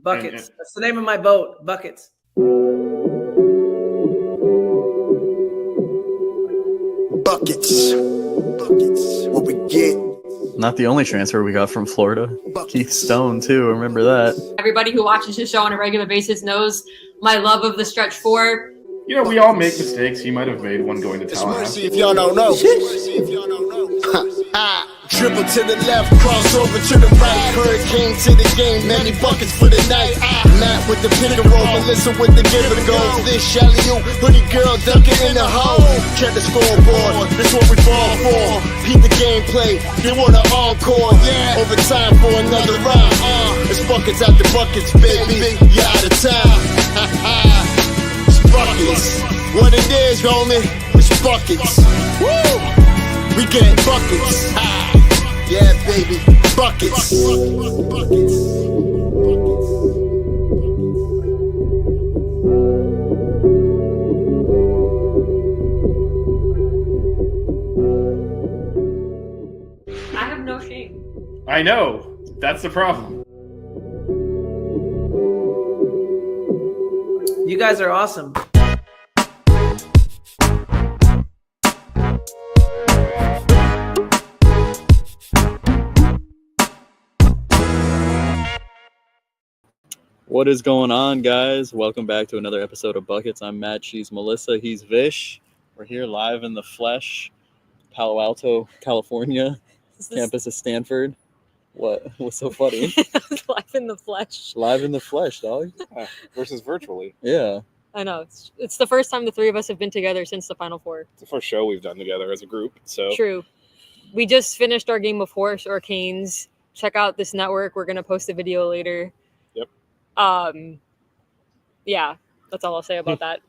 Buckets. That's the name of my boat. Buckets. Buckets. What we get. Not the only transfer we got from Florida. Keith Stone, too. Remember that. Everybody who watches his show on a regular basis knows my love of the stretch four. You know, we all make mistakes. You might have made one going to Tallahassee. If y'all don't know. Dribble to the left, crossover to the right. Hurricane to the game, many buckets for the night. Matt with the pick and roll, Melissa with the give and go. This Shelly, you hoodie girl dunking in the hole. Check the scoreboard, this what we fall for. Beat the gameplay, they want an encore. Yeah, overtime for another round. It's buckets out the buckets, baby. You're out of time. It's buckets. What it is, homie? It's buckets. Woo! We get buckets. Yeah, baby. Buckets. I have no shame. I know. That's the problem. You guys are awesome. What is going on, guys? Welcome back to another episode of Buckets. I'm Matt. She's Melissa. He's Vish. We're here live in the flesh, Palo Alto, California, campus of Stanford. What's so funny? Live in the flesh. Live in the flesh, dog. Versus virtually. Yeah. I know. It's the first time the three of us have been together since the Final Four. It's the first show we've done together as a group. So True. We just finished our game of horse or canes. Check out this network. We're going to post a video later. Yep. Yeah, that's all I'll say about that.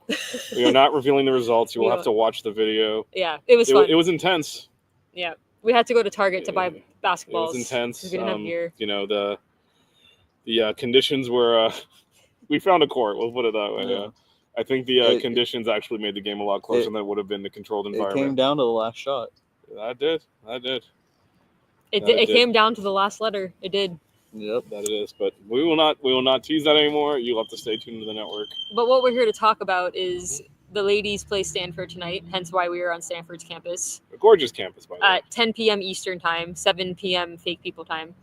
We are not revealing the results. You will have to watch the video. Yeah, it was fun. It was intense. Yeah, we had to go to Target to buy basketballs. It was intense. We didn't have gear. You know, the conditions were. We found a court. We'll put it that way. Yeah. I think the conditions actually made the game a lot closer than it would have been the controlled environment. It came down to the last shot. That did. It came down to the last letter. It did. Yep, that it is. But we will not tease that anymore. You'll have to stay tuned to the network. But what we're here to talk about is the ladies play Stanford tonight, hence why we are on Stanford's campus. A gorgeous campus, by the way. At 10 p.m. Eastern time, 7 p.m. fake people time.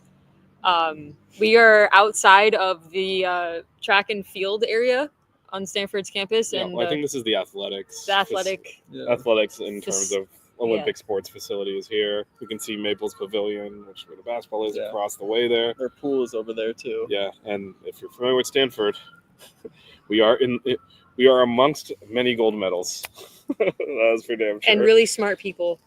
We are outside of the track and field area on Stanford's campus. Yeah, and well, I think this is the athletics. Athletics in terms of Olympic sports facilities here. We can see Maples Pavilion, which is where the basketball is across the way there. Their pool is over there too. Yeah, and if you're familiar with Stanford, we are amongst many gold medals. That's for damn sure. And really smart people.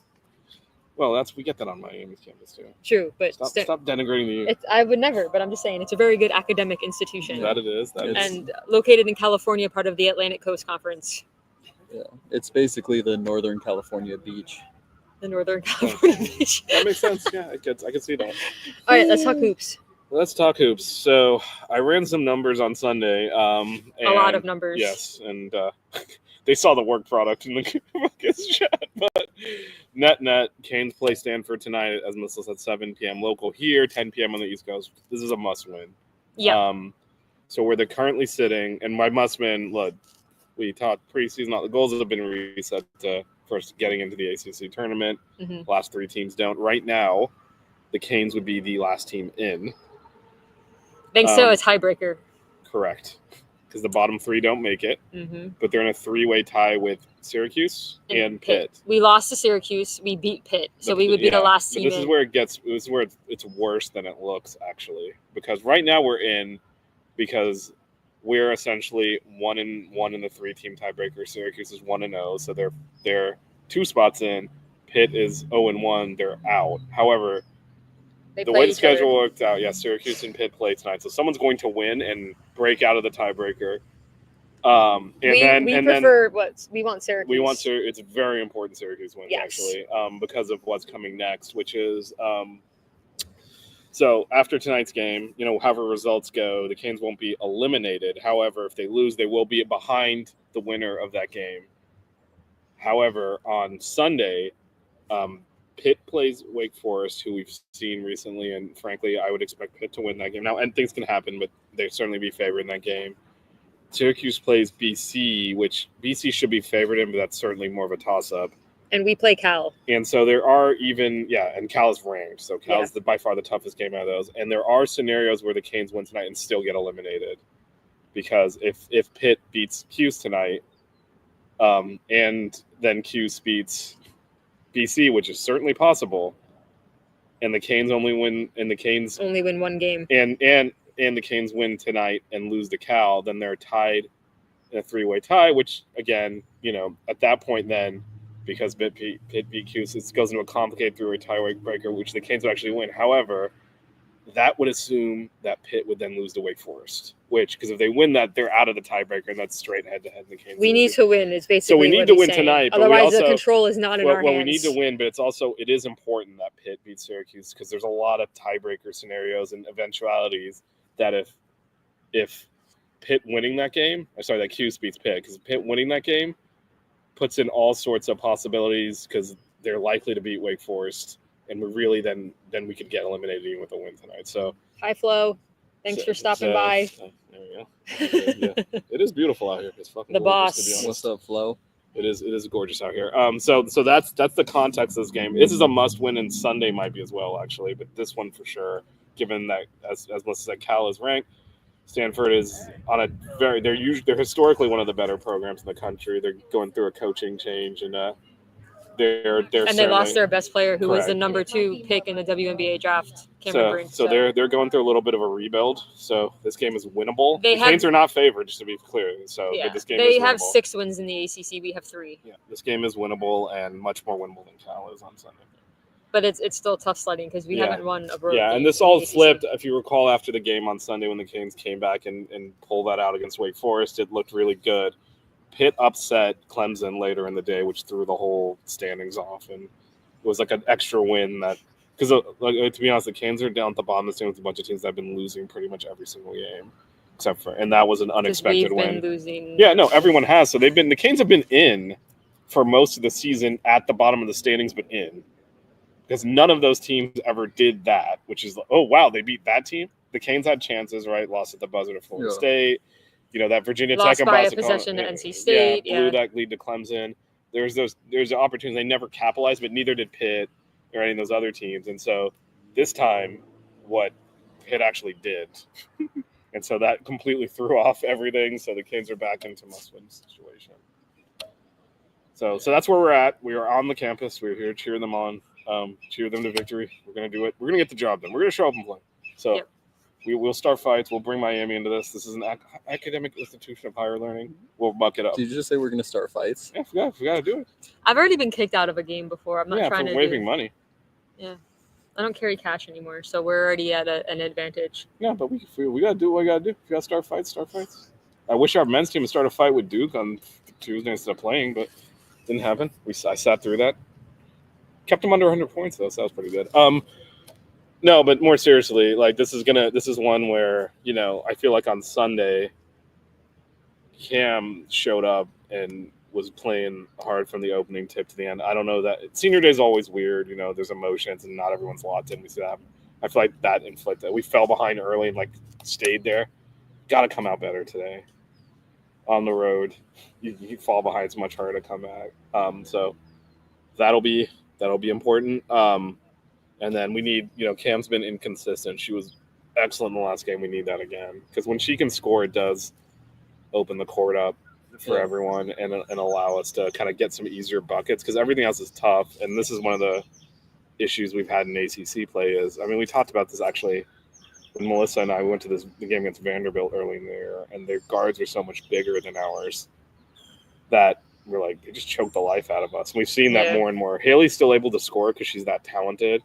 Well, we get that on Miami's campus too. True, but stop denigrating the. I would never, but I'm just saying it's a very good academic institution. That it is. And located in California, part of the Atlantic Coast Conference. Yeah, it's basically the Northern California beach. The Northern California beach. That makes sense. Yeah, I can see that. All right, let's talk hoops. Let's talk hoops. So I ran some numbers on Sunday. And, a lot of numbers. Yes, and they saw the work product in the Buckets chat. But net, Canes play Stanford tonight, as Melissa said, 7 p.m. local here, 10 p.m. on the East Coast. This is a must-win. Yeah. So where they're currently sitting, and my must-win, look, we talked preseason. The goals have been reset to first getting into the ACC tournament. Mm-hmm. Last three teams don't. Right now, the Canes would be the last team in. Thanks to a tiebreaker. Correct. Because the bottom three don't make it. Mm-hmm. But they're in a three-way tie with Syracuse and Pitt. We lost to Syracuse. We beat Pitt. So we would be the last team in. This is where it's worse than it looks, actually. Because right now we're in because we're essentially 1-1 in the three-team tiebreaker. Syracuse is 1-0, so they're 2 spots in. Pitt is 0-1. They're out. However, the way the schedule worked out, Syracuse and Pitt play tonight, so someone's going to win and break out of the tiebreaker. We want Syracuse. It's a very important Syracuse win, actually, because of what's coming next, which is. So after tonight's game, however results go, the Canes won't be eliminated. However, if they lose, they will be behind the winner of that game. However, on Sunday, Pitt plays Wake Forest, who we've seen recently, and frankly, I would expect Pitt to win that game. Now, and things can happen, but they'd certainly be favored in that game. Syracuse plays BC, which BC should be favored in, but that's certainly more of a toss-up. And we play Cal. And so there are and Cal is ranked, so Cal's by far the toughest game out of those. And there are scenarios where the Canes win tonight and still get eliminated, because if Pitt beats Cuse tonight, and then Cuse beats BC, which is certainly possible, and the Canes only win one game, and the Canes win tonight and lose to Cal, then they're tied in a 3-way tie, which, again, at that point then, because Pitt beat Cuse, it goes into a complicated 3-way tiebreaker, which the Canes would actually win. However, that would assume that Pitt would then lose to Wake Forest, because if they win that, they're out of the tiebreaker, and that's straight head-to-head in the Canes. We need to win, is basically so we need to win tonight. But otherwise, the control is not in our hands. Well, we need to win, but it is important that Pitt beats Syracuse, because there's a lot of tiebreaker scenarios and eventualities that if Pitt winning that game, that Cuse beats Pitt, because Pitt winning that game puts in all sorts of possibilities, because they're likely to beat Wake Forest, and we really then we could get eliminated even with a win tonight. So hi, Flo. Thanks for stopping by. There we go. Yeah. It is beautiful out here. It's fucking the gorgeous, boss. to be honest. What's up, Flo? It is gorgeous out here. So that's the context of this game. This is a must win, and Sunday might be as well, actually, but this one for sure, given that as Melissa said, Cal is ranked. Stanford is on they're historically one of the better programs in the country. They're going through a coaching change, and they lost their best player, who was the number 2 pick in the WNBA draft. So they're going through a little bit of a rebuild. So this game is winnable. The Canes are not favored, just to be clear. So but this game they is have winnable. 6 wins in the ACC. We have 3. Yeah, this game is winnable, and much more winnable than Cal is on Sunday. But it's still tough sledding, because we haven't won a road game. And this all flipped. If you recall, after the game on Sunday when the Canes came back and pulled that out against Wake Forest, it looked really good. Pitt upset Clemson later in the day, which threw the whole standings off, and it was like an extra win because to be honest, the Canes are down at the bottom of the standings with a bunch of teams that have been losing pretty much every single game, and that was an unexpected win. Losing. Yeah, no, everyone has. So the Canes have been in for most of the season at the bottom of the standings, but in. Because none of those teams ever did that, which is, oh, wow, they beat that team? The Canes had chances, right? Lost at the buzzer to Florida State. That Virginia Tech lost and by a possession to NC State. Blew that lead to Clemson. There's the opportunities. They never capitalized, but neither did Pitt or any of those other teams. And so this time, what Pitt actually did. And so that completely threw off everything. So the Canes are back into must-win situation. So that's where we're at. We are on the campus. We're here to cheer them on. Cheer them to victory. We're going to do it. We're going to get the job done. We're going to show up and play. So we'll start fights. We'll bring Miami into this. This is an academic institution of higher learning. We'll buck it up. Did you just say we're going to start fights? Yeah, we got to do it. I've already been kicked out of a game before. I'm not trying to waving money. Yeah. I don't carry cash anymore, so we're already at an advantage. Yeah, but we got to do what we got to do. If we got to start fights, start fights. I wish our men's team would start a fight with Duke on Tuesday instead of playing, but didn't happen. I sat through that. Kept them under 100 points though, so that was pretty good. No, but more seriously, this is one where I feel like on Sunday, Cam showed up and was playing hard from the opening tip to the end. I don't know that senior day is always weird. There's emotions and not everyone's locked in. We see that. I feel like that inflicted. We fell behind early and stayed there. Got to come out better today. On the road, you fall behind. It's much harder to come back. So that'll be important. And then we need, Cam's been inconsistent. She was excellent in the last game. We need that again. Because when she can score, it does open the court up for everyone and allow us to kind of get some easier buckets. Because everything else is tough. And this is one of the issues we've had in ACC play is, we talked about this actually when Melissa and I went to the game against Vanderbilt early in the year. And their guards are so much bigger than ours that we're they just choke the life out of us. And we've seen that more and more. Haley's still able to score because she's that talented,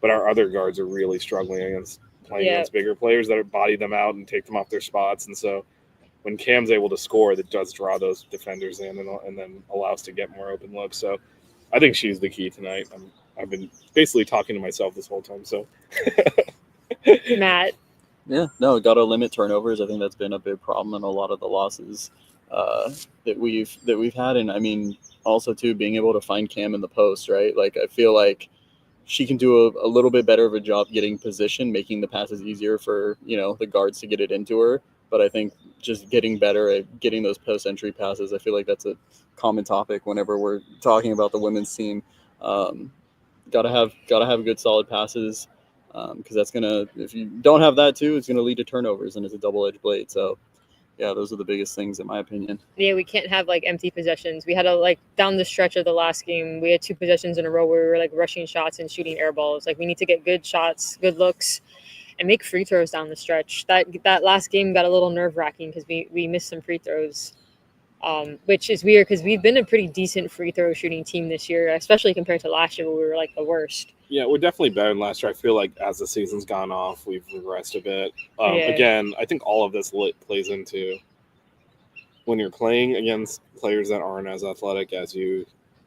but our other guards are really struggling playing against bigger players that body them out and take them off their spots. And so when Cam's able to score, that does draw those defenders in and then allow us to get more open looks. So I think she's the key tonight. I've been basically talking to myself this whole time. So Matt. Yeah, no, got to limit turnovers. I think that's been a big problem in a lot of the losses that we've had. And also too, being able to find Cam in the post, right? I feel like she can do a little bit better of a job getting position, making the passes easier for, the guards to get it into her. But I think just getting better at getting those post-entry passes, I feel like that's a common topic whenever we're talking about the women's team. Gotta have good solid passes, because that's gonna, if you don't have that too, it's gonna lead to turnovers, and it's a double-edged blade. So yeah, those are the biggest things in my opinion. Yeah, we can't have like empty possessions. We had down the stretch of the last game, we had 2 possessions in a row where we were like rushing shots and shooting air balls. Like we need to get good shots, good looks, and make free throws down the stretch. That last game got a little nerve-wracking because we missed some free throws, which is weird because we've been a pretty decent free throw shooting team this year, especially compared to last year where we were like the worst. Yeah, we're definitely better than last year. I feel like as the season's gone off, we've regressed a bit. Yeah. Again, I think all of this plays into when you're playing against players that aren't as athletic as you,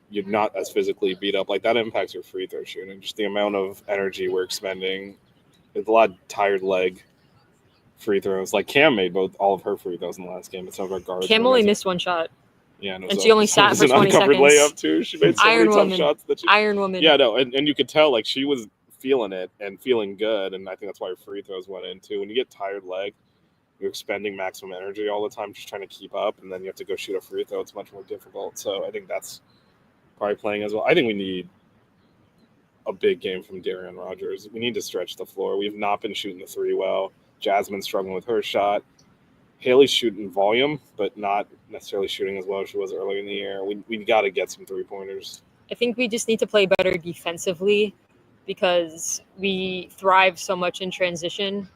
you're not as physically beat up. Like that impacts your free throw shooting. Just the amount of energy we're expending. There's a lot of tired leg free throws. Like Cam made all of her free throws in the last game. And some of our guards. Cam only missed 1 shot. Yeah, and she only sat for 20 seconds. It was an uncovered layup too. She made so Iron many woman. tough shots that she. Iron woman. Yeah, no, and you could tell like she was feeling it and feeling good, and I think that's why her free throws went in too. When you get tired leg, you're expending maximum energy all the time, just trying to keep up, and then you have to go shoot a free throw. It's much more difficult. So I think that's probably playing as well. I think we need a big game from Darian Rogers. We need to stretch the floor. We've not been shooting the 3 well. Jasmine's struggling with her shot. Haley's shooting volume, but not necessarily shooting as well as she was earlier in the year. We got to get some 3-pointers. I think we just need to play better defensively because we thrive so much in transition.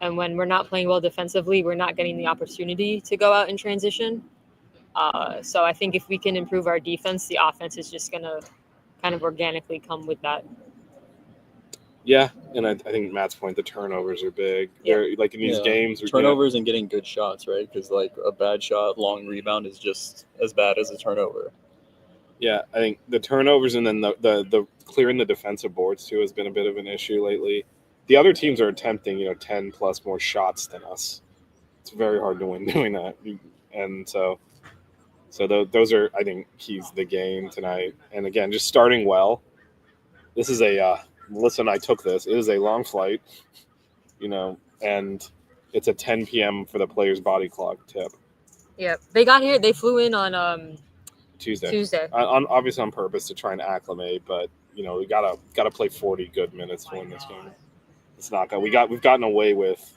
And when we're not playing well defensively, we're not getting the opportunity to go out in transition. So I think if we can improve our defense, the offense is just going to kind of organically come with that. Yeah, and I think Matt's point, the turnovers are big. Yeah. They're like in these games. Turnovers and getting good shots, right? Because like a bad shot, long rebound is just as bad as a turnover. Yeah, I think the turnovers and then the clearing the defensive boards too has been a bit of an issue lately. The other teams are attempting, 10 plus more shots than us. It's very hard to win doing that, and so those are, I think, keys to the game tonight. And again, just starting well. This is Melissa and I took this. It is a long flight, and it's a 10 p.m. for the player's body clock tip. Yeah, they got here. They flew in on Tuesday. Obviously on purpose to try and acclimate, but we gotta play 40 good minutes to win this game. It's not good. We've gotten away with,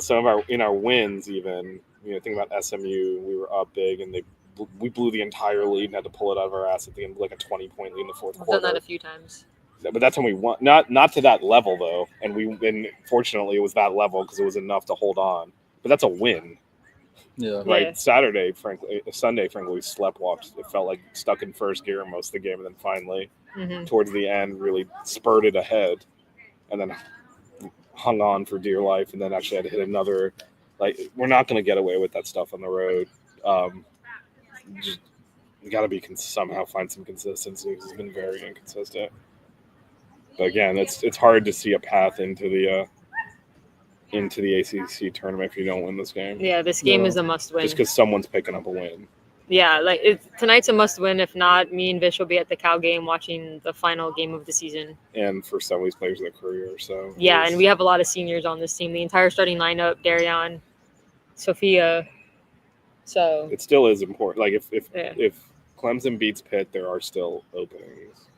some of our wins even. Think about SMU. We were up big and we blew the entire lead and had to pull it out of our ass at the end, like a 20-point lead in the fourth quarter. We've done that a few times. But that's when we won. Not to that level though, and fortunately it was that level because it was enough to hold on. But that's a win. Yeah. Right. Yeah. Sunday, frankly, we sleptwalked. It felt like stuck in first gear most of the game, and then finally, towards the end, really spurted ahead, and then hung on for dear life, and then actually had to hit another. Like, we're not going to get away with that stuff on the road. You got to somehow find some consistency because it's been very inconsistent. But again, it's hard to see a path into the ACC tournament if you don't win this game. Yeah, this game is a must-win. Just because someone's picking up a win. Yeah, tonight's a must-win. If not, me and Vish will be at the Cal game watching the final game of the season. And for some of these players, their career. So yeah, and we have a lot of seniors on this team. The entire starting lineup: Darian, Sophia. So it still is important. Like if Clemson beats Pitt, there are still openings.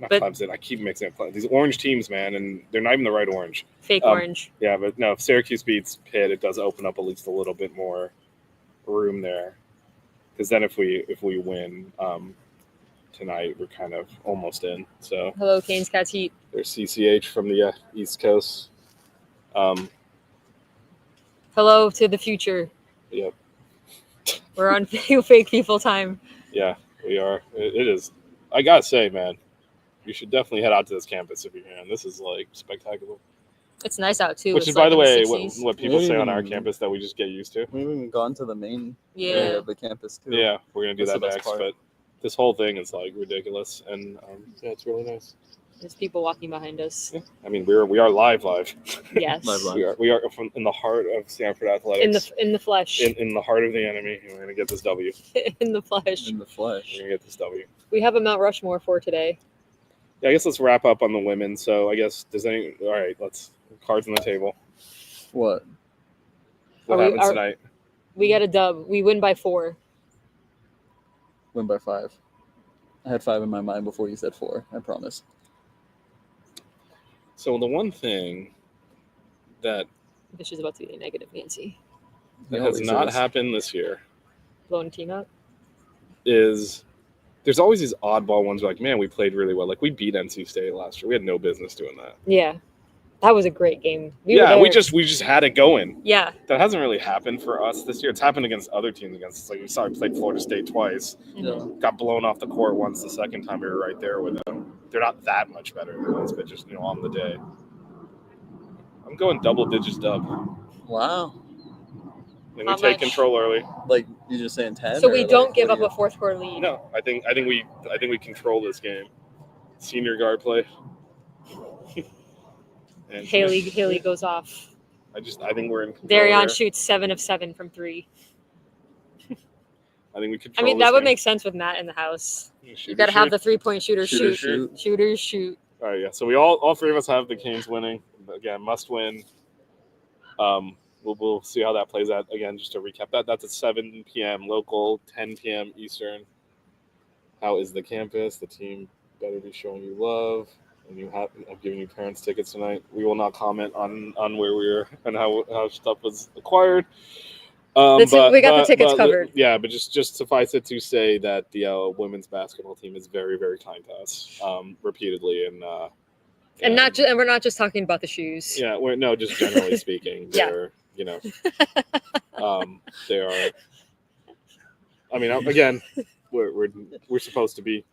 Not Clemson. I keep mixing up these orange teams, man, and they're not even the right orange. Fake orange. Yeah, but no, if Syracuse beats Pitt, it does open up at least a little bit more room there. Because then if we win tonight, we're kind of almost in. So hello, Canes Cats Heat. There's CCH from the East Coast. Hello to the future. Yep. We're on fake people time. Yeah, we are. It is. I gotta say, man, you should definitely head out to this campus if you can. This is like spectacular. It's nice out too. Which is, by the way, what people say on our campus that we just get used to. We haven't even gone to the main area of the campus too. Yeah, we're gonna do that next. Part. But this whole thing is like ridiculous, and it's really nice. There's people walking behind us. Yeah. I mean, we are live. Yes. We are in the heart of Stanford athletics. In the flesh. In the heart of the enemy, and we're gonna get this W. In the flesh. In the flesh. We're gonna get this W. We have a Mount Rushmore for today. Yeah, I guess let's wrap up on the women. So I guess all right, let's cards on the table. What? What happens tonight? We get a dub. We win by 4. Win by 5. I had 5 in my mind before you said 4. I promise. So the one thing that This is about to be a negative, Nancy. that He has always not is. happened this year Blowing a team up. is there's always these oddball ones like, man, we played really well. Like we beat NC State last year. We had no business doing that. Yeah. That was a great game. We just had it going. Yeah. That hasn't really happened for us this year. It's happened against other teams against us. Like we saw we played Florida State twice. Yeah. Got blown off the court once the second time we were right there with them. They're not that much better than us, but just on the day. I'm going double digits dub. Wow. And How we take much? control early. Like you just saying 10? So or we like, don't give what up do a fourth quarter lead. No, I think we control this game. Senior guard play. And Haley goes off. I think we're in control. Darion here. shoots 7 of 7 from 3. I think we I control. mean, this that would game. make sense with Matt in the house. You Shooter got to have shoot. the 3-point shooters Shooters shoot. shoot. Shooters shoot. All right, yeah. So we all 3 of us have the Canes winning. Again, must win. We'll see how that plays out. Again, just to recap that's at 7 p.m. local, 10 p.m. Eastern. How is the campus? The team better be showing you love. And I'm giving you parents tickets tonight. We will not comment on where we are and how stuff was acquired. We got the tickets covered. Yeah, but just suffice it to say that the women's basketball team is very, very kind to us, repeatedly, and we're not just talking about the shoes. Yeah, just generally speaking, Yeah. they are. I mean, again, we're supposed to be,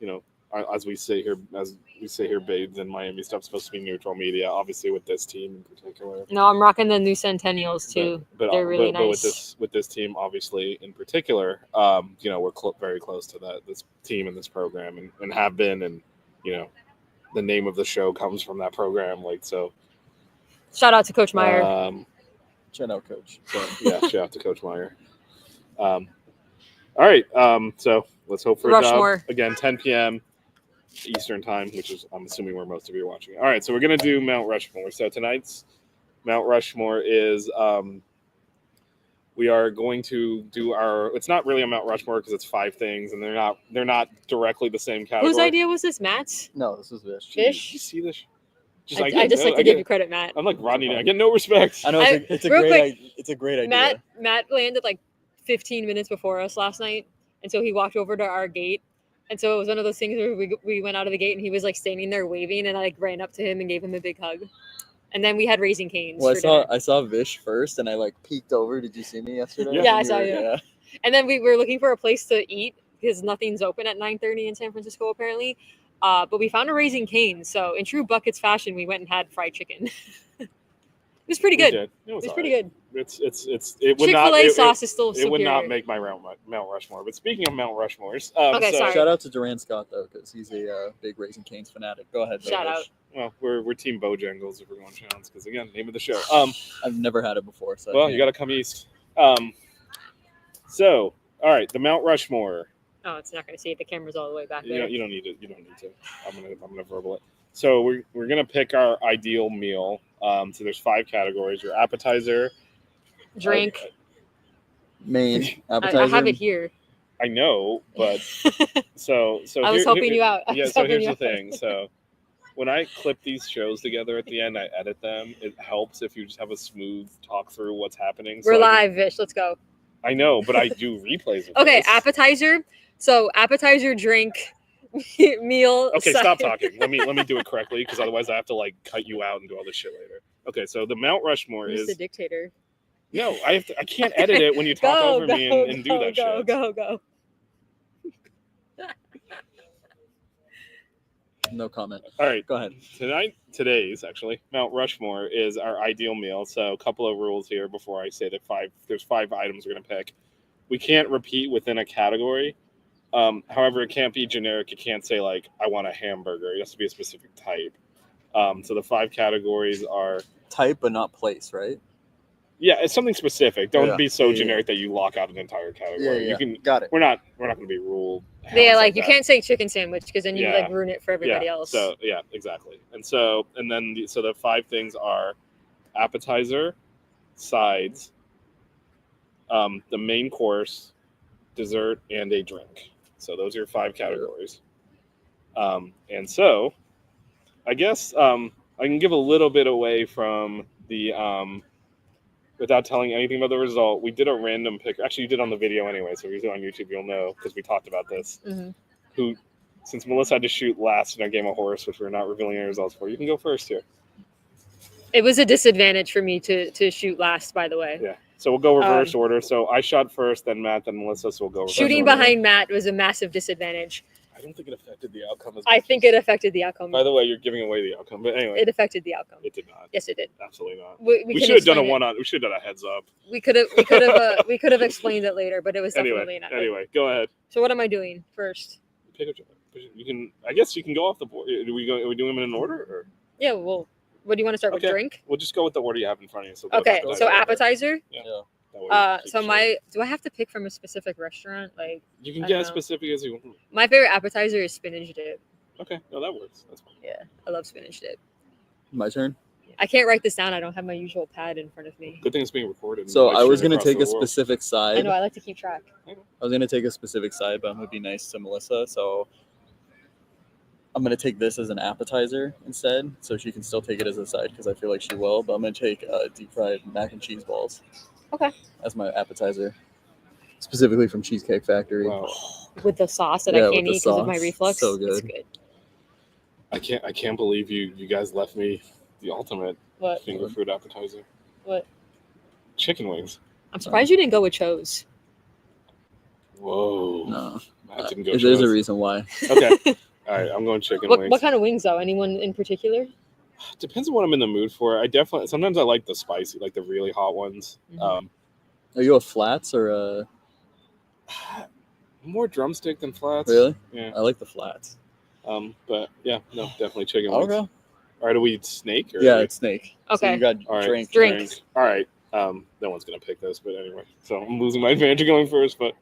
as we say here, Babes and Miami stuff, supposed to be neutral media. Obviously, with this team in particular. No, I'm rocking the new Centennials too. They're really nice. But with this team, obviously in particular, we're very close to this team and this program, and have been, and the name of the show comes from that program. Like so. Shout out to Coach Meyer. Shout out, Coach. So, yeah, shout out to Coach Meyer. All right. So let's hope for a dub. Again, 10 p.m. Eastern time, which is, I'm assuming, where most of you are watching. All right. So we're going to do Mount Rushmore. So tonight's Mount Rushmore is we are going to do it's not really a Mount Rushmore because it's 5 things, and they're not directly the same category. Whose idea was this, Matt's? No, this was Vish. Vish? You see this? I just like to give you credit, Matt. I'm like Rodney. I get no respect. I know it's a great idea. Matt landed like 15 minutes before us last night, and so he walked over to our gate, and so it was one of those things where we went out of the gate and he was like standing there waving, and I like ran up to him and gave him a big hug, and then we had Raising Cane's. Well, I saw Vish first, and I like peeked over. Did you see me yesterday? Yeah, I saw you. Yeah. And then we were looking for a place to eat because nothing's open at 9:30 in San Francisco apparently. But we found a Raising Cane's, so in true Buckets fashion, we went and had fried chicken. It was pretty good. It was pretty good. Chick-fil-A sauce is still superior. It would not make my Mount Rushmore. But speaking of Mount Rushmores, sorry. Shout out to Durant Scott though, because he's a big Raising Cane's fanatic. Go ahead. Shout out. Well, we're Team Bojangles if we're going challenge, because again, name of the show. I've never had it before, so well, you got to come east. So, all right, the Mount Rushmore. Oh, it's not going to see it. The camera's all the way back there. You don't need it. You don't need to. I'm gonna verbal it. So we're gonna pick our ideal meal. So there's 5 categories: your appetizer, drink, main appetizer. I have it here. I know, but so I was helping you out. Yeah. So here's the thing. So when I clip these shows together at the end, I edit them. It helps if you just have a smooth talk through what's happening. We're live, Vish. Let's go. I know, but I do replays. Okay, this. Appetizer. So appetizer, drink, meal. Okay, side. Stop talking. Let me do it correctly, because otherwise I have to like cut you out and do all this shit later. Okay, so the Mount Rushmore is the dictator. No, I can't edit it when you talk over me and do that shit. Go. No comment. All right, go ahead. Today's actually Mount Rushmore is our ideal meal. So a couple of rules here before I say that there's 5 items we're gonna pick. We can't repeat within a category. However, it can't be generic. You can't say like I want a hamburger. It has to be a specific type. So the 5 categories are type, but not place, right? Yeah, it's something specific. Don't Yeah. be so Yeah. generic that you lock out an entire category. You can. Got it. We're not going to be ruled. Yeah, hounds like you that. can't say chicken sandwich because then you Yeah. like ruin it for everybody Yeah. else. So yeah, exactly. And then the 5 things are appetizer, sides, the main course, dessert, and a drink. So those are your 5 categories. And so I guess I can give a little bit away from the without telling anything about the result. We did a random pick. Actually, you did on the video anyway, so if you're on YouTube, you'll know because we talked about this. Mhm. Who, since Melissa had to shoot last in our game of horse, which we're not revealing any results for, you can go first here. It was a disadvantage for me to shoot last, by the way. Yeah. So we'll go reverse order. So I shot first, then Matt, then Melissa. So we'll go reverse Shooting order. behind Matt was a massive disadvantage. I don't think it affected the outcome. As I much think as- it affected the outcome. By the way, you're giving away the outcome. But anyway, It affected the outcome. it did not. Yes, it did. Absolutely not. We We can should have done a explain it. one-on. We should have done a heads up. We could have explained it later, but it was definitely not. Anyway, go ahead. So what am I doing first? Pick a. You can. I guess you can go off the board. Are we doing them in an order? Or? Yeah, well, what do you want to start with? Okay. Drink? We'll just go with the order you have in front of you. So go Okay, with so appetizer. appetizer. Yeah. That way we keep So short. do I have to pick from a specific restaurant? Like, You can I get don't as know. specific as you want. my favorite appetizer is spinach dip. Okay, no, that works. That's fine. Yeah, I love spinach dip. My turn. I can't write this down. I don't have my usual pad in front of me. Good thing it's being recorded. So Live I was streaming gonna across take a the world. specific I side. know I like to keep track. I was gonna take a specific side, but I'm gonna be nice to Melissa, so I'm gonna take this as an appetizer instead, so she can still take it as a side because I feel like she will. But I'm gonna take deep fried mac and cheese balls. Okay. As my appetizer, specifically from Cheesecake Factory. Wow. With the sauce that Yeah, I with can't the eat because of my sauce. reflux. So It's good. good. I can't believe you guys left me the ultimate What? finger food appetizer. What? Chicken wings. I'm surprised you didn't go with Cho's. Whoa. No, That didn't go. there's a Cho's. reason why. Okay. All right, I'm going chicken wings. What kind of wings though? Anyone in particular? Depends on what I'm in the mood for. Sometimes I like the spicy, like the really hot ones. Mhm. Are you a flats or a More drumstick than flats. really? Yeah. I like the flats. But yeah, no, definitely chicken wings. Okay. All right, are we eat snake? Or Yeah, it's snake. So Okay. you got All right. drink. Drinks. All right. No one's gonna pick this, but anyway. So I'm losing my advantage going first. But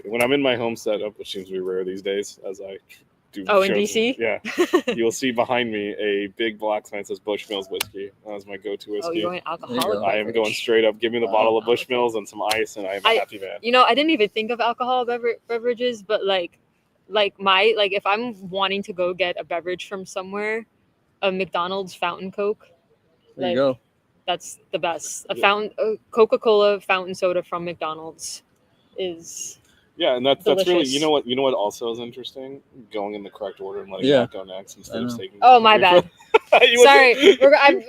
when I'm in my home setup, which seems to be rare these days, as I do. Oh, in shows, DC? Yeah. You'll see behind me a big black sign that says Bushmills whiskey. That was my go-to Oh, whiskey. you're going There you alcoholic. go. I am beverage. going straight up. Give me the Wow. bottle of Bushmills and some ice, and I am a happy man. You know, I didn't even think of alcohol beverages, but like if I'm wanting to go get a beverage from somewhere, a McDonald's fountain Coke, There you like, go. that's the best. Yeah. A Coca-Cola fountain soda from McDonald's is Yeah, and that's really delicious. you know what also is interesting? Going in the correct order and letting Yeah. that go next instead I of know. taking. Oh, my bad. He wasn't- sorry,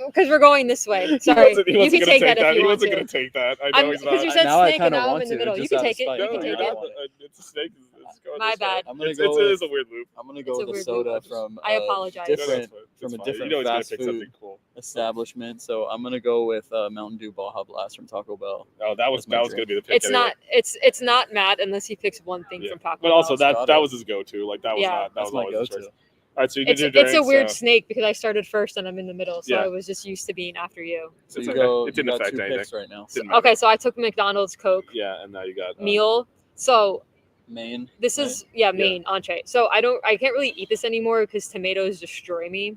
because we're going this way. Sorry, He you wasn't can gonna take that if He you want wasn't to. going to take that. I know he's Because not. you said Now I snake and kinda now I'm want in the to, middle. You just can out of take it. spite. You No, can you're take not. it. It's a snake. It's going My this way. bad. I'm gonna It go is with a weird loop. I'm gonna It's go a with a weird soda loop. from I apologize. Yeah, different that's fine. from a It's fine. different You know he's gonna fast pick food something cool. establishment. So I'm gonna go with Mountain Dew Baja Blast from Taco Bell. Oh, that was That's my going to be the pick. It's anyway. not. It's not Matt unless he picks one thing Yeah. from Taco But also Bell. that was his go-to. Like that was Yeah. not. That That's was my always his go-to. choice. All right, so you did It's your a drinks, weird so snake because I started first and I'm in the middle, so Yeah. I was just used to being after you. So It's you okay. go. It You didn't got affect 2 anything. picks right now. Didn't matter. Okay, so I took McDonald's Coke Yeah, and now you got meal. So Main. this right? is main entree. So I can't really eat this anymore because tomatoes destroy me.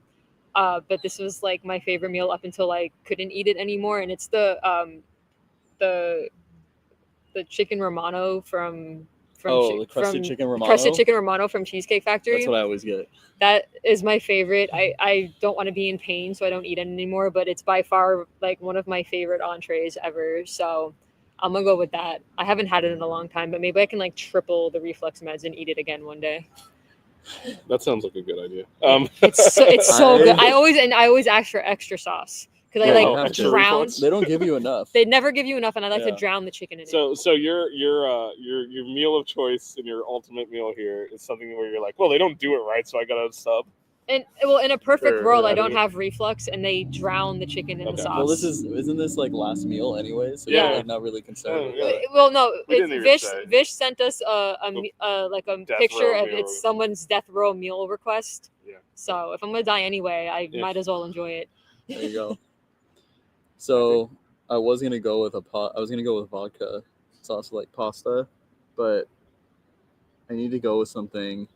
But this was like my favorite meal up until I couldn't eat it anymore, and it's the chicken romano from Oh, the crusted chicken romano. crusted chicken romano from Cheesecake Factory. That's what I always get. That is my favorite. I don't want to be in pain, so I don't eat it anymore. But it's by far like one of my favorite entrees ever. So I'm gonna go with that. I haven't had it in a long time, but maybe I can like triple the reflux meds and eat it again one day. That sounds like a good idea. It's so I- good. I always ask for extra sauce because I Yeah, like you have to. drown. They don't give you enough. They never give you enough, and I like to Yeah. drown the chicken in it. So your meal of choice and your ultimate meal here is something where you're like, well, they don't do it right, so I got to sub. And well, in a perfect Sure, world, I I don't mean- have reflux, and they drown the chicken in Okay. the sauce. Well, isn't this like last meal anyways? So Yeah. you're not really concerned. with Yeah. that. Well, no, We didn't even Vish say. Vish sent us a Death picture row of meal. it's someone's death row meal request. Yeah. So if I'm gonna die anyway, I Yeah. might as well enjoy it. There you go. So I was gonna go with I was gonna go with vodka sauce like pasta, but I need to go with something.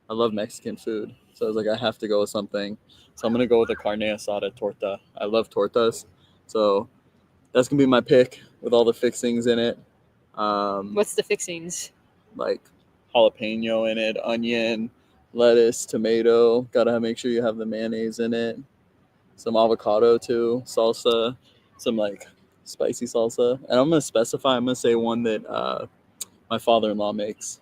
I love Mexican food, so I was like, I have to go with something. So I'm gonna go with a carne asada torta. I love tortas, so that's gonna be my pick with all the fixings in it. What's the fixings? Like jalapeno in it, onion, lettuce, tomato. Gotta make sure you have the mayonnaise in it. Some avocado too, salsa, some like spicy salsa. And I'm gonna specify. I'm gonna say one that my father-in-law makes.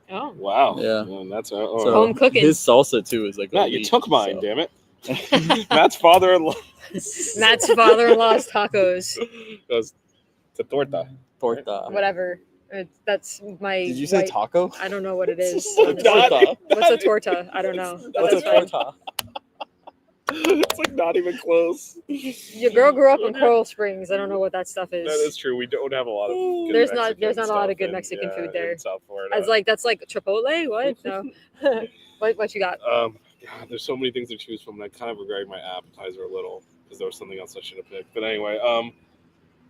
Oh, Wow. Yeah. That's So home cooking. his salsa too is like Matt, you elite, took mine, so. damn it. Matt's father-in-law. Matt's father-in-law's tacos. Goes to torta. Torta. Whatever. That's my. Did you say white- taco? I don't know what it is. It's honestly. Torta. What's a torta? I don't know. But What's a that's fine. torta? It's like not even close. Your girl grew up in Coral Springs. I don't know what that stuff is. That is true. We don't have a lot of good There's Mexican not a lot of stuff good in- Mexican food in there. South Florida. As like that's like Chipotle. What? No. what you got? God, there's so many things to choose from. And I kind of regret my appetizer a little because there was something else I should have picked. But anyway,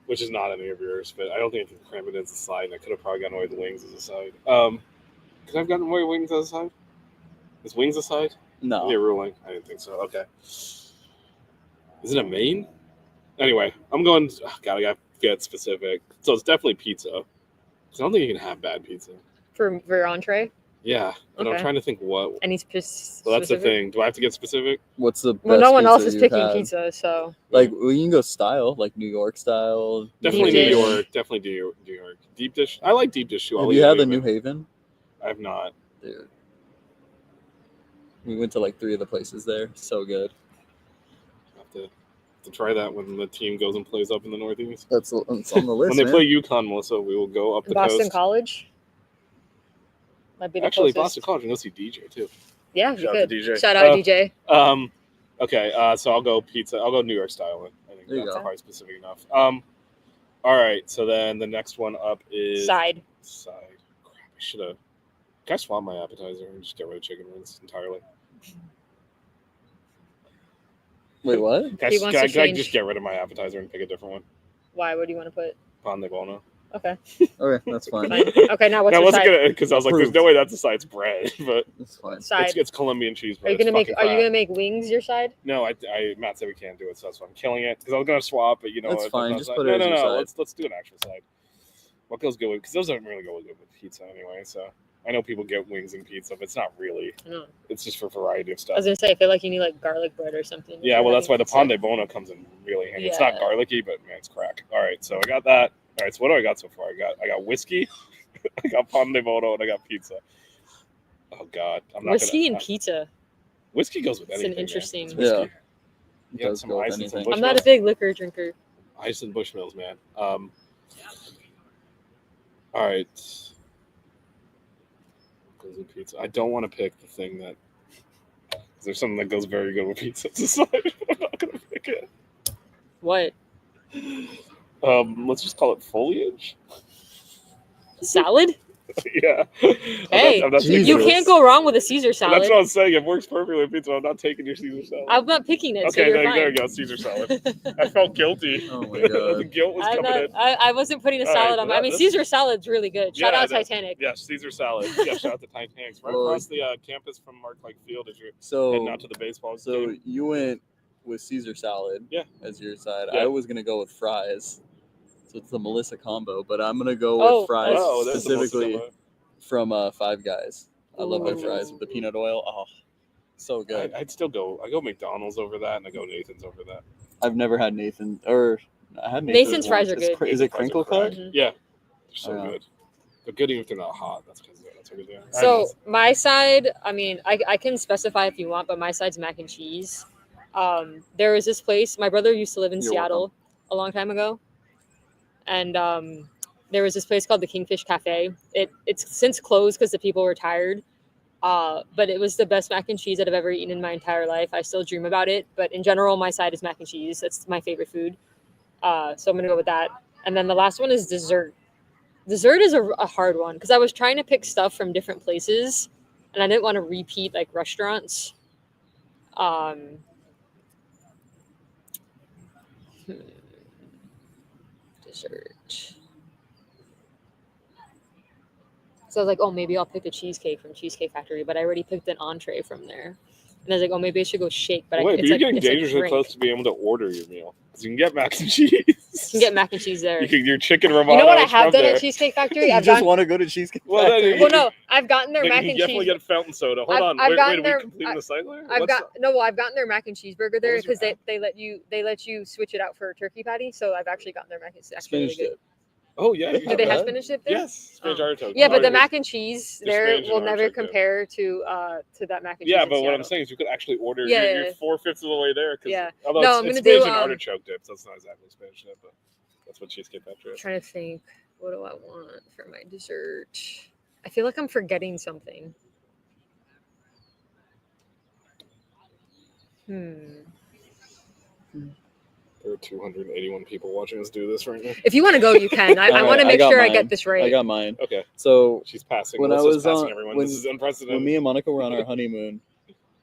which is not any of yours. But I don't think I can cram it as a side. And I could have probably gotten away with wings as a side. Could I have gotten away with wings as a side? Is wings a side? No. Yeah, ruling. I didn't think so. Okay. Is it a main? Anyway, I'm going. Oh God, I got to get specific. So it's definitely pizza. 'Cause I don't think you can have bad pizza. For your entree? Yeah, but I'm Okay. trying to think what. Any So that's the thing. Do I have to get specific? What's the best Well, no one else pizza is you've picking had? pizza, so Like we can go style, like New York style. Definitely Deep New dish. York. Definitely New York. Deep dish. I like deep dish too. I'll Have eat you it had the even. New Haven? I have not. Dude. We went to like 3 of the places there. So good. I have to try that when the team goes and plays up in the Northeast. That's it's on the list. When they man. play UConn, Melissa, we will go up the Boston coast. College. Might be the Actually, closest. Boston College, and go see DJ too. Yeah, you Shout out could. to DJ. Shout out DJ. Okay, so I'll go pizza. I'll go New York style. I think There you that's go. probably specific enough. All right, so then the next one up is Side. Crap, I should have. Can I swap my appetizer and just get rid of chicken wings entirely? Wait, what? Can He I, wants can I- to can I change- just get rid of my appetizer and pick a different one? Why? What do you want to put? Pan de bono. Okay. Okay, that's fine. Fine. Okay, now what's I your wasn't side? gonna because I was like, "There's no way that's a side's bread," but That's fine. Side. it's Colombian cheese bread. Are you gonna It's make? fucking Are you crap. gonna make wings your side? No, Matt said we can't do it, so that's why I'm killing it. Because I was gonna swap, but you know, That's what, fine, no, just no, put it no, as no, your no. side. Let's do an actual side. What goes good with? Because those don't really go good with pizza anyway. So I know people get wings and pizza, but it's not really. I know. It's just for variety of I stuff. was gonna say, I feel like you need like garlic bread or something. Yeah, if well, you're that's why having the pan pizza. de bono comes in really handy. It's not Yeah. garlicky, but man, it's crack. All right, so I got that. All right, so what do I got so far? I got whiskey, I got pan de bono, and I got pizza. Oh God, I'm not Whiskey gonna. and pizza. Whiskey goes with It's anything. an man. interesting- It's whiskey. Yeah. It Yeah, does some go with ice and some anything. I'm not a Bushmills. big liquor drinker. Ice and Bushmills, man. All right. Goes with pizza. I don't want to pick the thing that. There's something that goes very good with pizza. So I'm not gonna pick it. What? Let's just call it foliage. Salad? Yeah. Hey, I'm not taking You Jesus. can't go wrong with a Caesar That's salad. what I'm saying. It works perfectly with pizza. I'm not taking your Caesar salad. I'm not picking it, so Okay, you're there we fine. go. Caesar salad. I felt guilty. Oh my the God. guilt was I'm coming not, in. I wasn't putting a All right, salad on. well, I mean, this- Caesar salad's really good. Shout Yeah, out that- Titanic. Yeah, Caesar salad. Yeah, shout out to Titanic. Right Well, across the campus from Mark Like Field as you're heading So out to the baseball so game. you went with Caesar salad Yeah. as your side. Yeah. I was gonna go with fries. So it's the Melissa combo, but I'm gonna go Oh, with fries Oh, that's the most specifically similar. from Five Guys. I love their Ooh. fries with the peanut oil. Oh, so good. I'd still go. I go McDonald's over that, and I go Nathan's over that. I've never had Nathan or I had Nathan's Nathan's fries once. are good. Is it Nathan's fries are crinkle crack. cut? Mhm. Yeah, they're so Oh, yeah. good. They're good even if they're not hot. That's because that's what we do. So my side, I mean, I can specify if you want, but my side's mac and cheese. There was this place. My brother used to live in You're Seattle a long time ago, and there was this place called the Kingfish Cafe. It's since closed because the people were tired. But it was the best mac and cheese that I've ever eaten in my entire life. I still dream about it. But in general, my side is mac and cheese. That's my favorite food. So I'm gonna go with that. And then the last one is dessert. Dessert is a hard one because I was trying to pick stuff from different places, and I didn't want to repeat like restaurants. dessert. So I was like, oh, maybe I'll pick a cheesecake from Cheesecake Factory, but I already picked an entree from there. And I was like, oh, maybe I should go shake. But Wait, but you're getting it's dangerously drink. close to being able to order your meal because you can get mac and cheese. You can get mac and cheese there. Your chicken romano. You know what I have from done there. at Cheesecake Factory? You I've just gotten, want to go to Cheesecake Well, then Factory? you- well, no, I've gotten their Then mac you and definitely cheese. get fountain soda. Hold I've on, gotten are their- we completing the cycler? I've gotten their mac and cheeseburger there What was your because they let you switch it out for a turkey patty. So I've actually gotten their mac and cheese. It's actually really Spinach good. dip. Oh yeah, you Do Do they have that? spinach dip there? Yes, spinach Oh. artichoke. Yeah, but the Artichoke. mac and cheese There's there spinach will and never artichoke dip. compare to that mac and cheese. Yeah, in but what I'm Seattle. saying is you could actually order. Yeah, you're yeah. 4/5 of the way there. Yeah. Although No, it's, I'm it's gonna spinach do, and artichoke dip, so it's not exactly spinach dip, but that's what Cheesecake Factory I'm is. trying to think. What do I want for my dessert? I feel like I'm forgetting something. There are 281 people watching us do this right now. If you want to go, you can. I All want to right, make got sure I mine. get this right. I got mine. Okay, So she's passing. When I Melissa's was passing on- everyone. when- This is unprecedented. when me and Monica were on our honeymoon,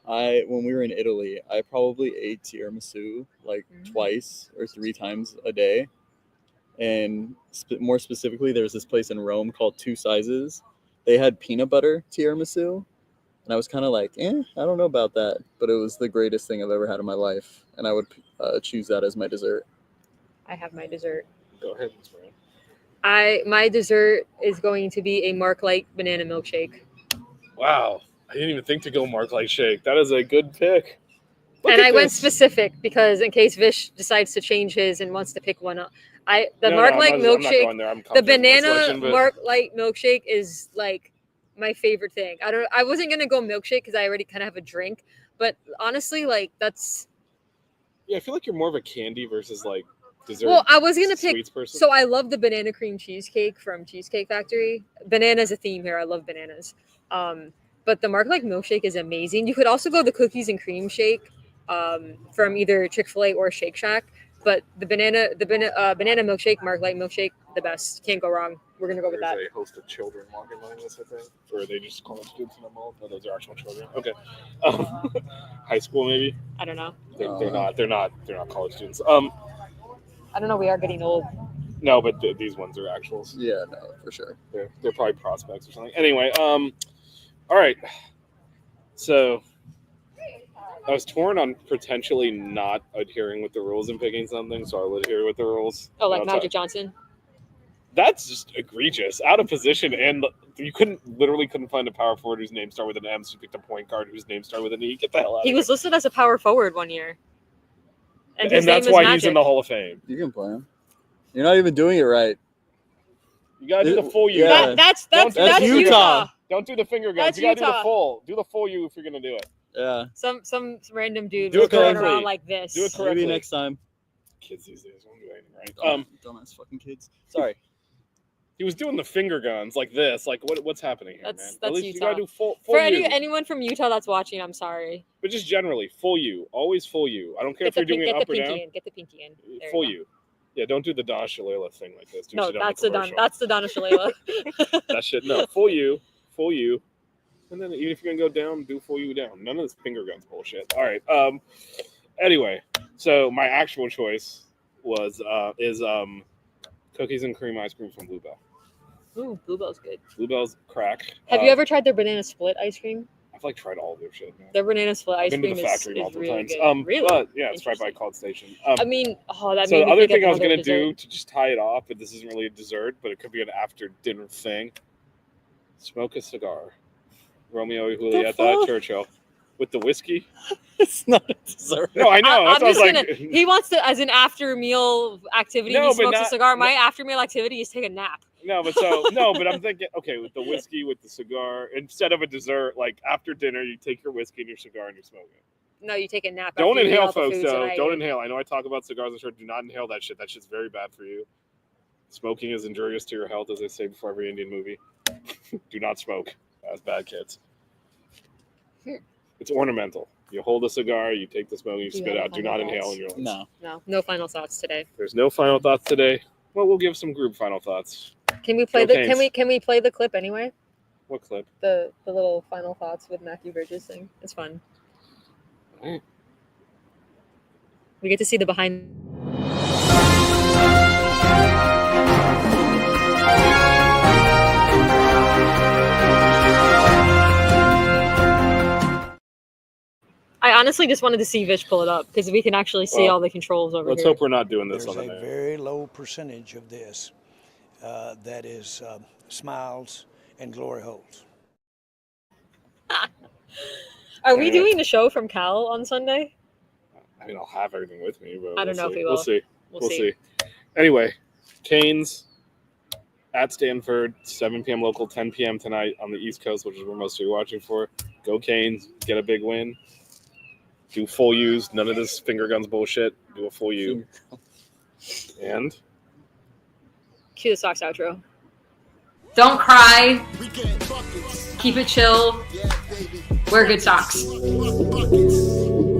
when we were in Italy, I probably ate tiramisu like twice or 3 times a day. And more specifically, there was this place in Rome called Two Sizes. They had peanut butter tiramisu. And I was kind of like, I don't know about that. But it was the greatest thing I've ever had in my life. And I would choose that as my dessert. I have my dessert. Go ahead, Ms. Moran. My dessert is going to be a Mark Light banana milkshake. Wow, I didn't even think to go Mark Light Shake. That is a good pick. Look And at I went this. specific because in case Vish decides to change his and wants to pick one up. The No, Mark I'm Light not milkshake, going there. I'm the confident in my banana selection, but- Mark Light milkshake is like my favorite thing. I wasn't gonna go milkshake because I already kind of have a drink, but honestly, like that's. Yeah, I feel like you're more of a candy versus like dessert. Well, I was gonna pick. sweets person. So I love the banana cream cheesecake from Cheesecake Factory. Banana's a theme here. I love bananas. But the Mark Light milkshake is amazing. You could also go the cookies and cream shake from either Chick-fil-A or Shake Shack. But the banana milkshake, Mark Light milkshake, the best. Can't go wrong. We're gonna go with that. There's a host of children walking by this, I think, or are they just college students in the mall? No, those are actual children. Okay, high school maybe. I don't know. They're not college students. I don't know. We are getting old. No, but these ones are actuals. Yeah, no, for sure. They're probably prospects or something. Anyway, all right. So I was torn on potentially not adhering with the rules and picking something, so I'll adhere with the rules. Oh, like And Magic Johnson. That's just egregious, out of position, and you literally couldn't find a power forward whose name started with an M, so you picked a point guard whose name started with an E. Get the hell out of He here. was listed as a power forward one year. And his that's name is why Magic. he's in the Hall of Fame. You can play him. You're not even doing it right. You gotta do the full U. Yeah. That's Don't- that's Utah. Utah. Don't do the finger guns. That's You gotta do Utah. the full. Do the full U if you're gonna do it. Yeah. Some random dude Do was it going correctly. around like this. Do it correctly. Maybe next time. Kids these days won't do anything right. Dumbass fucking kids. Sorry. He was doing the finger guns like this. Like what's happening here, man? That's At least you Utah. gotta do full For U. anyone from Utah that's watching, I'm sorry. But just generally, full U. Always full U. I don't care Get if you're the, doing it get the up or pinky down. in. Get the pinky in. There Full you go. U. Yeah, don't do the Donna Shalala thing like this. Do No, shit on that's the Don. commercial. That's the Donna Shalala. That shit. No, full U. And then even if you're gonna go down, do full U down. None of this finger guns bullshit. All right. Anyway, so my actual choice is cookies and cream ice cream from Bluebell. Ooh, Bluebell's good. Bluebell's crack. Have you ever tried their banana split ice cream? I've tried all of their shit, man. Their banana split I've ice been to cream the factory is multiple really times. good. Really? But yeah, it's right by Interesting. College Station. I mean, that So made the me other think thing of I was another gonna do dessert. to just tie it off, but this isn't really a dessert, but it could be an after dinner thing. Smoke a cigar, Romeo y Julieta fuck? Churchill, with the whiskey. It's not a dessert. No, I know. I'm That's what I was just like. gonna. He wants to, as an after meal activity. No, He but smokes a not- cigar. My no. after meal activity is take a nap. But I'm thinking, okay, with the whiskey, with the cigar, instead of a dessert, like after dinner, you take your whiskey and your cigar and you smoke it. No, you take a nap. Don't after you eat inhale, all the folks. foods Though that I don't ate. inhale. I know I talk about cigars. I'm sure. Do not inhale that shit. That shit's very bad for you. Smoking is injurious to your health, as they say before every Indian movie. Do not smoke. That's bad, kids. It's ornamental. You hold a cigar, you take the smoke, you Do you spit have out. Do final not inhale thoughts? in your lungs. No. No final thoughts today. There's no final thoughts today. Well, we'll give some group final thoughts. Can we play Go the? Canes. Can we play the clip anyway? What clip? The little final thoughts with Matthew Bridges thing. It's fun. Alright. We get to see the behind. honestly just wanted to see Vish pull it up because we can actually see Well, all the controls over Let's here. hope we're not doing this There's on the a net. very low percentage of this that is smiles and glory holes. Are we Anyway. doing the show from Cal on Sunday? I mean, I'll have everything with me, but I don't know if we will. We'll see. We'll see. Anyway, Canes at Stanford, 7 p.m. local, 10 p.m. tonight on the East Coast, which is where most of you are watching for. Go Canes, get a big win. Do full use, none of this finger guns bullshit. Do a full use. And Cue the Sox outro. Don't cry. We get buckets. Keep it chill. Yeah, baby. Wear good socks. Buckets.